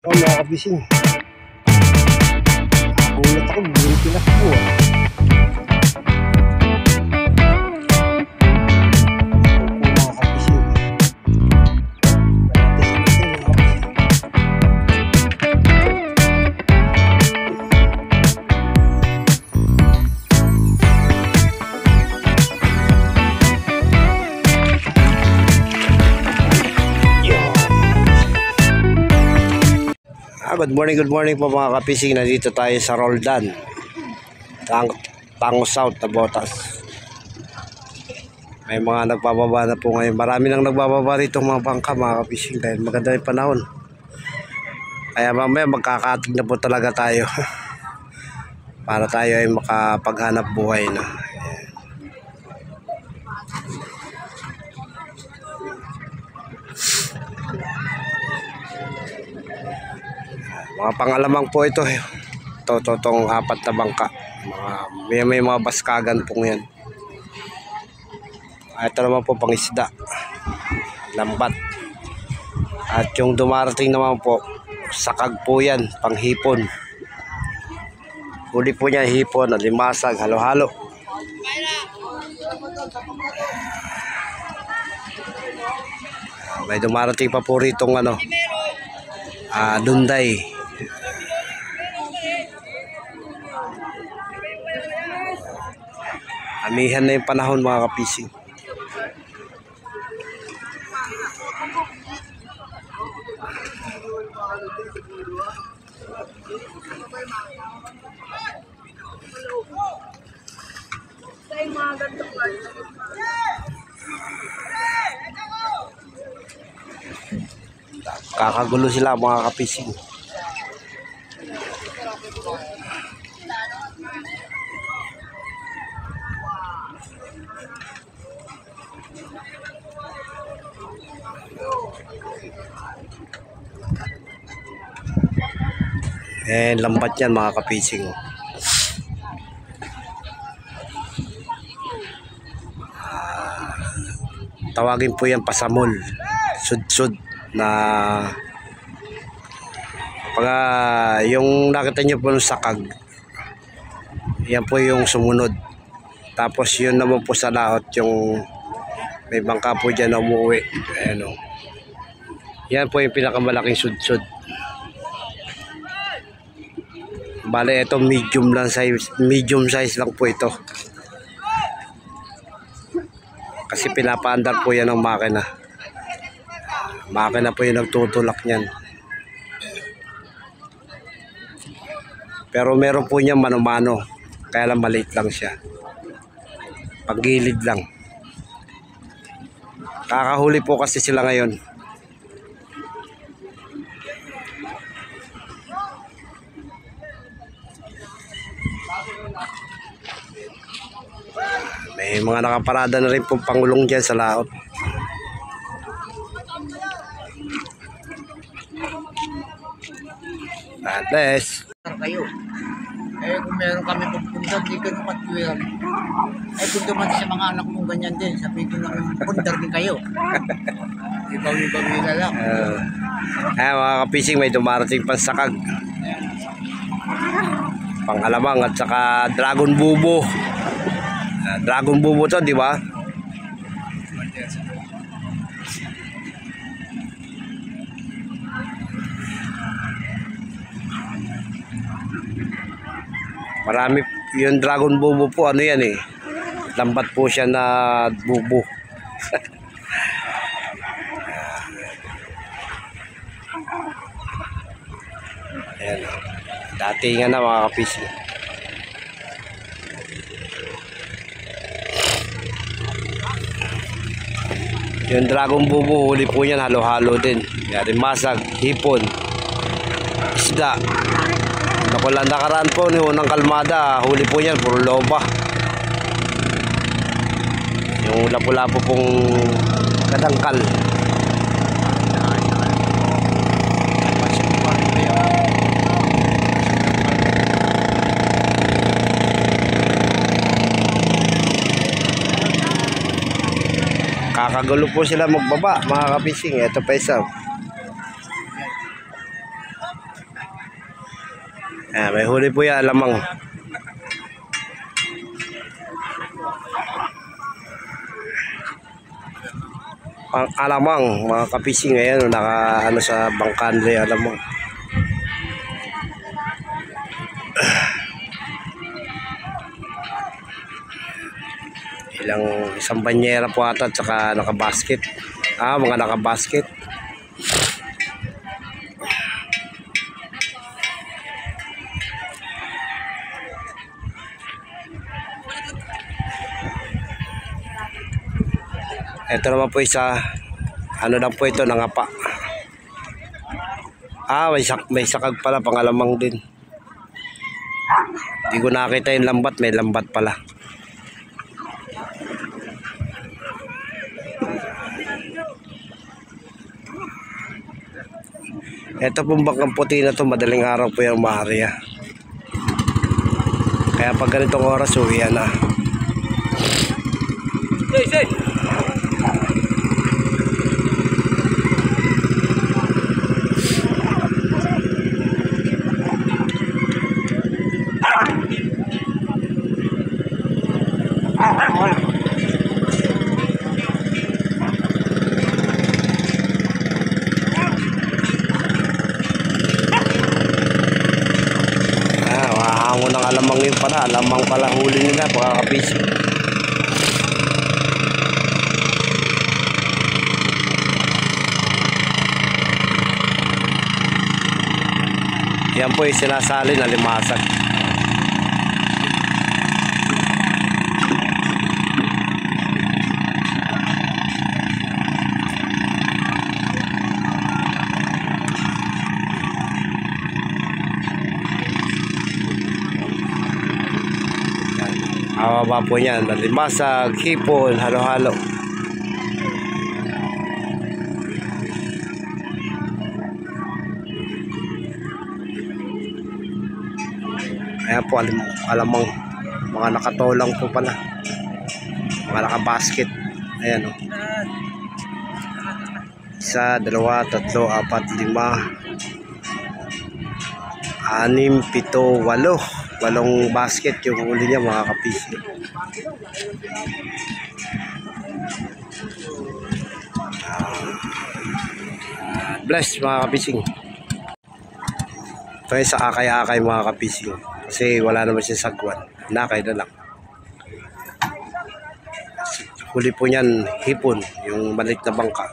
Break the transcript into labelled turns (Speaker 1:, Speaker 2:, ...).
Speaker 1: Oh, mga kabising. Ulat ako, bigyan pinakbo. Good morning po mga kapising. Nandito tayo sa Roldan, Tango South na Botas. May mga nagbababa na po ngayon. Marami nang nagbababa rito mga bangka mga kapising dahil maganda yung panahon. Kaya mamaya magkakating na po talaga tayo para tayo ay makapaghanap buhay na. Mga pangalamang po ito. Totong apat na bangka. May mga baskagan po yan. Ito naman po pangisda, lambat. At yung dumarating naman po, sakag po yan, panghipon. Huli po niya hipon, limasag, halo-halo. May dumarating pa po ritong dunday. Amihan na yung panahon mga kapising. Kakagulo sila mga kapising. Lambat yan mga kapising. Tawagin po yan pasamol, sud-sud na pag yung nakita nyo po ng sakag, yan po yung sumunod. Tapos yun naman po sa laot, yung may bangka po dyan na umuwi. Yan po yung pinakamalaking sud-sud. Bale, ito medium size lang po ito. Kasi pinapaandar po yan ng makina. Makina po yung nagtutulak niyan. Pero meron po niya mano-mano. Kaya lang maliit lang siya. Paggilid lang. Kakahuli po kasi sila ngayon. May mga nakaparada na rin po pangulong dyan sa laot. Ades.
Speaker 2: Kayo. Kung meron kami pupunta, di ka naman tuwiran. Kung dumating sa mga anak mo ganyan din, sabihin ko na pundar din kayo. Ibaw-ibaw lang.
Speaker 1: Mga kapising, may dumarating pang sakag. Panghalamang at saka dragon bubo. Dragon bubo to, di ba? Marami yung dragon bubo po, yan lambat po siya na bubo. Ayan, datingan na mga kapising. Yung dragon bubo, huli po yan, halo-halo din. Yari masag, hipon, isda. Nakulang nakaraan po ni unang kalmada, huli po yan, puro loba. Yung lapu-lapu pong kadangkal. Kakagulo po sila magbaba mga kapising. Ito pa isa. Ayan, may huli po yan, alamang. Pang alamang, mga kapising ngayon, naka ano sa bangkandre alamang. Isang banyera po ata at saka nakabasket. Mga nakabasket. Ito naman po isa, ano lang po ito, nangapa. May sakag pala, pangalamang din. Hindi ko nakita yung lambat, may lambat pala. Ito pong bangkang puti na to, madaling araw po yung maarya. Kaya pag ganitong oras, uwihan na. Mahango ng alamang yun pala. Alamang pala huli nila, pagkakabisi. Yan po yung sinasali na limasag. Mababa po yan, limasag, hipon, halo-halo. Ayan po, alamang mga nakatolang po pala, mga nakabasket. Ayan o, 1, 2, 3, 4, 5, 6, 7, 8. 8 basket yung huli niya, mga kapising. Bless, mga kapising. Ito yung sa akay-akay, mga kapising. Kasi wala naman siya sagwan. Nakay na lang. Huli po niyan, hipon. Yung maliit na bangka.